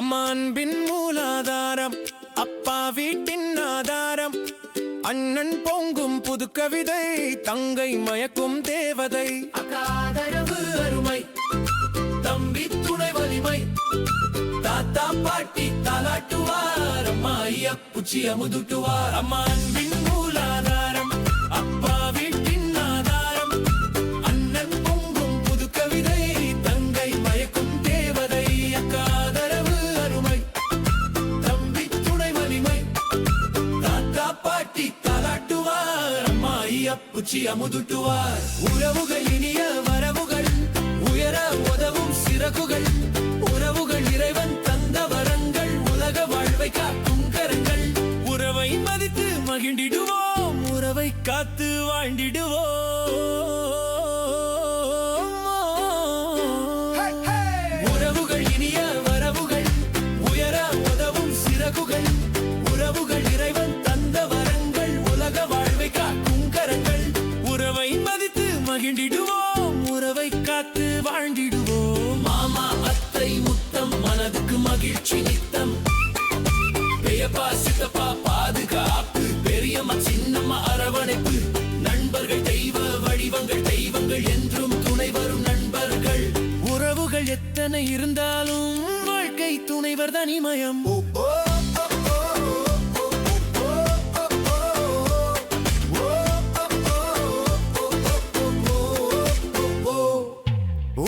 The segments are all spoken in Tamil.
அம்மா அன்பின் மூலாதாரம், அப்பா வீட்டின் ஆதாரம், அண்ணன் பொங்கும் புது கவிதை, தங்கை மயக்கும் தேவதை, ஆதரவு அருமை, தம்பி துணை வலிமை, தாத்தா பாட்டி தாலாட்டுவார், அம்மா ஐயா குச்சி அமுதுட்டுவார். அம்மா அன்பின் மூலாதாரம், அப்பா வீட்டின் ஆதாரம், அண்ணன் பொங்கும் புது கவிதை, தங்கை மயக்கும் தேவதை, ஆதரவு அருமை, தம்பி துணை வலிமை, தாத்தா பாட்டி தாலாட்டுவார், அம்மா ஐயா குச்சி அமுதுட்டுவார். உறவுகள் இனிய வரவுகள், உயர உதவும் சிறகுகள், உறவுகள் இறைவன் தந்த வரங்கள், உலக வாழ்வை காக்கும் கரங்கள். உறவை மதித்து மகிழ்ந்திடுவோம், உறவை காத்து வாழ்ந்திடுவோம். உறவுகள் இனிய வரவுகள், உயர உதவும் சிறகுகள், உறவுகள் இறைவன் தந்த வரங்கள், உலக வாழ்வை காக்கும் கரங்கள். உறவை மதித்து மகிழ்ந்திடுவோம், உறவை காத்து வாழ்ந்திடுவோம். மாமா அத்தை முத்தம், மனதுக்கு மகிழ்ச்சி நித்தம், பெயப்பா சித்தப்பா பாதுகாப்பு, பெரியம்மா சின்னம்மா அரவணைப்பு, நண்பர்கள் தெய்வ வடிவங்கள், தெய்வங்கள் என்றும் துணை வரும் நண்பர்கள். உறவுகள் எத்தனை இருந்தாலும் வாழ்க்கை துணைவர் தனிமயம்.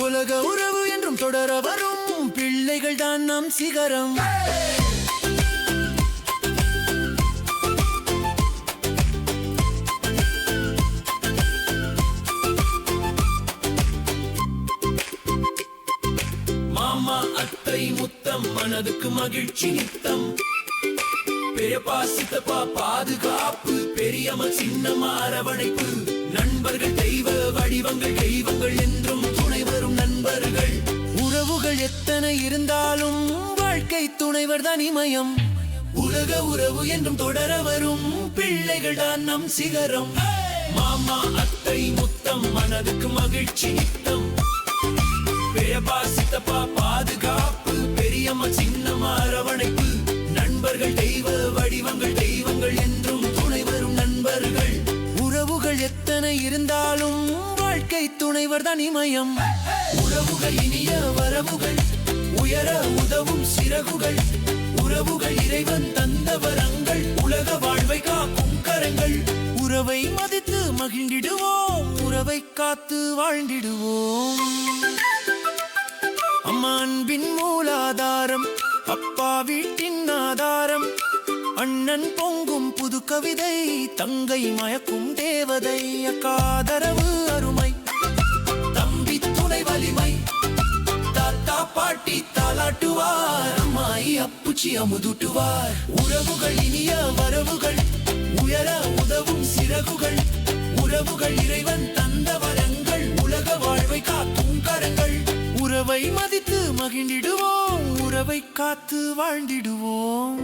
உலக உறவு என்றும் தொடர வரும் பிள்ளைகள் தான் நம் சிகரம். மாமா அத்தை முத்தம், மனதுக்கு மகிழ்ச்சி நித்தம், பெரியப்பா சித்தப்பா பாதுகாப்பு, பெரியம்மா சின்னம்மா அரவணைப்பு, நண்பர்கள் தெய்வ வடிவங்கள், தெய்வங்கள் என்றும் துணை வரும் நண்பர்கள். உறவுகள் எத்தனை இருந்தாலும் வாழ்க்கை துணைவர் தனிமயம். உலக உறவு என்றும் தொடர வரும் பிள்ளைகள் தான் நம் சிகரம். மாமா அத்தை முத்தம், மனதுக்கு மகிழ்ச்சி நித்தம், பெரியப்பா சித்தப்பா பாதுகாப்பு, பெரியம்மா சின்னம்மா அரவணைப்பு, நண்பர்கள் தெய்வ வடிவங்கள், தெய்வங்கள் என்றும் துணை வரும் நண்பர்கள். உறவுகள் எத்தனை இருந்தாலும் வாழ்க்கை துணைவர் தனிமயம். உறவுகள் இனிய வரவுகள், உயர உதவும் சிறகுகள், உறவுகள் இறைவன் தந்த வரங்கள், உலக வாழ்வை காக்கும் கரங்கள். உறவை மதித்து மகிழ்ந்திடுவோம், உறவை காத்து வாழ்ந்திடுவோம். அம்மா அன்பின் மூலாதாரம், அப்பா வீட்டின் ஆதாரம், அண்ணன் பொங்கும் புது கவிதை, தங்கை மயக்கும் தேவதை, ஆதரவு அருமை, தம்பி துணை வலிமை, தாத்தா பாட்டி தாலாட்டுவார், அம்மா ஐயா குச்சி அமுதுட்டுவார். உறவுகள் இனிய வரவுகள், உயர உதவும் சிறகுகள், உறவுகள் இறைவன் தந்த வரங்கள், உலக வாழ்வை காக்கும் கரங்கள். உறவை மதித்து மகிழ்ந்திடுவோம், உறவை காத்து வாழ்ந்திடுவோம்.